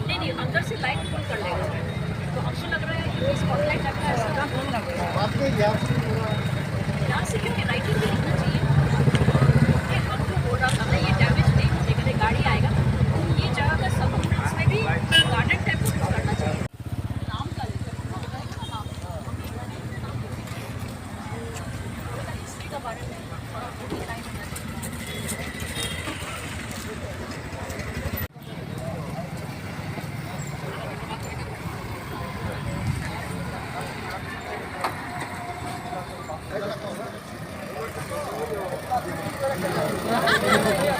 नहीं अंदर से लाइट फुल कर लेगा तो हमको लग रहा है कि स्पॉटलाइट रखा है यहाँ से क्योंकि लाइटिंग भी दिखना चाहिए। हम जो बोल रहा था ना ये डैमेज नहीं लेकिन गाड़ी आएगा ये जगह का सब में भी गार्डन टाइप कुछ करना चाहिए। नाम का हिस्ट्री का बारे में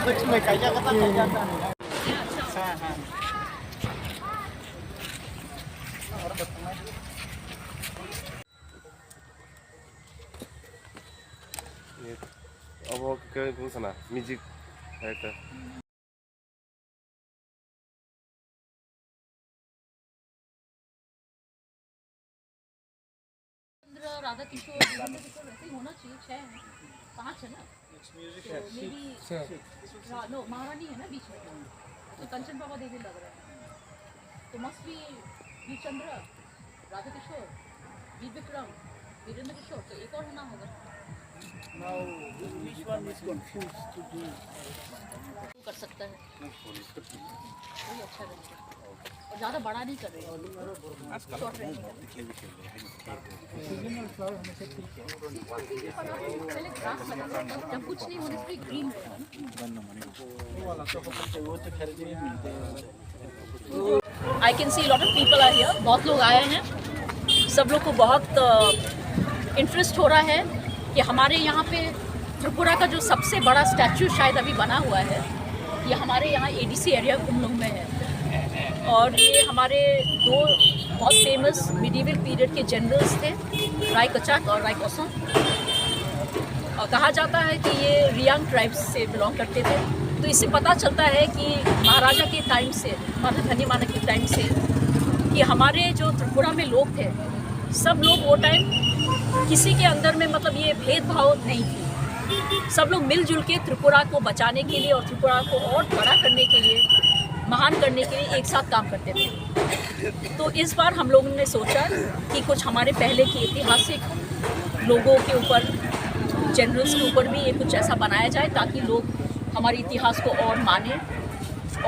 कुछ में कहीं जाता है अब वो क्या sana म्यूजिक डायरेक्टर राधा किशोर वैसे ही होना चाहिए। 6 है 5 है ना नो महारानी है ना बीच में तो कंचन बाबा देवी लग रहा है तो must be V Chandra Radha Kishore V Vikram Virendra Kishore तो एक और होना होगा। Now which one is confused to do? कर सकता है वही अच्छा रहेगा और ज़्यादा बड़ा नहीं कर रहे हैं शॉर्ट रेंज पहले ग्रास लगा जब कुछ नहीं होने से green I can see lot of people are here. बहुत लोग आए हैं सब लोग को बहुत इंटरेस्ट हो रहा है कि हमारे यहाँ पे त्रिपुरा का जो सबसे बड़ा स्टैचू शायद अभी बना हुआ है ये हमारे यहाँ एडीसी एरिया कुमलुंग में है और ये हमारे 2 बहुत फेमस मिडीवल पीरियड के जनरल्स थे राय कचाक और राय कोसों और कहा जाता है कि ये रियांग ट्राइब्स से बिलोंग करते थे। तो इससे पता चलता है कि महाराजा के टाइम से माता धन्य माना के टाइम से कि हमारे जो त्रिपुरा में लोग थे सब लोग वो टाइम किसी के अंदर में मतलब ये भेदभाव नहीं थी। सब लोग मिलजुल के त्रिपुरा को बचाने के लिए और त्रिपुरा को और बड़ा करने के लिए महान करने के लिए एक साथ काम करते थे। तो इस बार हम लोगों ने सोचा कि कुछ हमारे पहले के ऐतिहासिक लोगों के ऊपर जनरल्स के ऊपर भी ये कुछ ऐसा बनाया जाए ताकि लोग हमारे इतिहास को और माने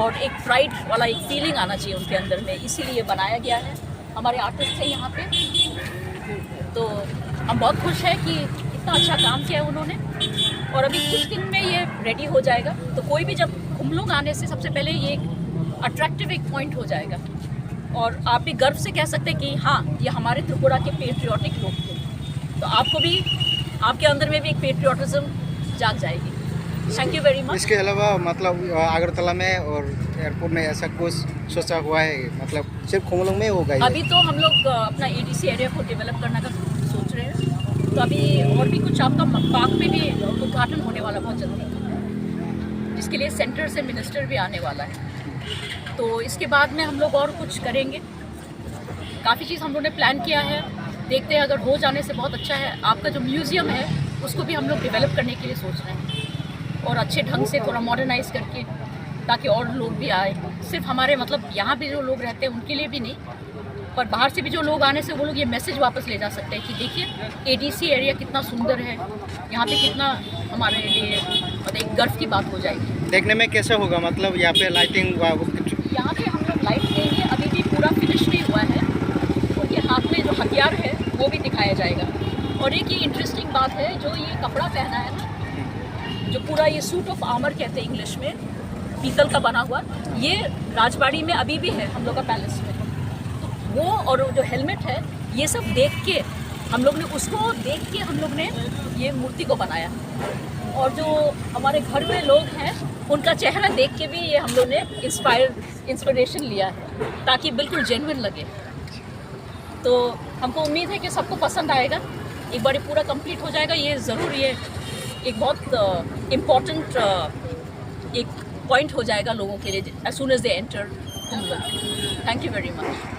और एक प्राइड वाला एक फीलिंग आना चाहिए उनके अंदर में, इसीलिए बनाया गया है। हमारे आर्टिस्ट हैं यहाँ पे तो हम बहुत खुश हैं कि इतना अच्छा काम किया है उन्होंने और अभी कुछ दिन में ये रेडी हो जाएगा। तो कोई भी जब कुमलुंग आने से सबसे पहले ये एक अट्रैक्टिव एक पॉइंट हो जाएगा और आप भी गर्व से कह सकते हैं कि हाँ ये हमारे त्रिपुरा के पेट्रियाटिक लोग थे। तो आपको भी आपके अंदर में भी एक पेट्रियाटिज्म जाग जाएगी। Thank you very much. इसके अलावा मतलब अगरतला में और एयरपोर्ट में ऐसा कुछ सोचा हुआ है मतलब सिर्फ कुमलुंग में होगा? अभी तो हम लोग अपना एडीसी एरिया को डेवलप करने का सोच रहे हैं तो अभी और भी कुछ आपका पार्क में भी उद्घाटन होने वाला बहुत जल्दी जिसके लिए सेंटर से मिनिस्टर भी आने वाला है। तो इसके बाद में हम लोग और कुछ करेंगे। काफ़ी चीज़ हम लोगों ने प्लान किया है, देखते हैं अगर हो जाने से बहुत अच्छा है। आपका जो म्यूज़ियम है उसको भी हम लोग डेवलप करने के लिए सोच रहे हैं और अच्छे ढंग से थोड़ा मॉडर्नाइज़ करके ताकि और लोग भी आए। सिर्फ हमारे मतलब यहाँ भी जो लोग रहते हैं उनके लिए भी नहीं पर बाहर से भी जो लोग आने से वो लोग ये मैसेज वापस ले जा सकते हैं कि देखिए एडीसी एरिया कितना सुंदर है, यहाँ पे कितना हमारे लिए मतलब एक गर्व की बात हो जाएगी। देखने में कैसा होगा मतलब यहाँ पे लाइटिंग? यहाँ पे हम लोग लाइट देंगे, अभी भी पूरा फिनिश नहीं हुआ है। उनके हाथ में जो हथियार है वो भी दिखाया जाएगा और एक ये इंटरेस्टिंग बात है जो ये कपड़ा पहना है ना जो पूरा ये सूट ऑफ आर्मर कहते हैं इंग्लिश में, पीतल का बना हुआ, ये राजबाड़ी में अभी भी है हम लोग का पैलेस में। तो वो और जो हेलमेट है, ये सब देख के हम लोग ने उसको देख के हम लोग ने ये मूर्ति को बनाया। और जो हमारे घर में लोग हैं उनका चेहरा देख के भी ये हम लोग ने इंस्पिरेशन लिया है, ताकि बिल्कुल जेन्युइन लगे। तो हमको उम्मीद है कि सबको पसंद आएगा। एक बार पूरा कंप्लीट हो जाएगा, ये ज़रूर ये एक बहुत इम्पॉर्टेंट एक पॉइंट हो जाएगा लोगों के लिए, as soon as they enter. Thank you very much.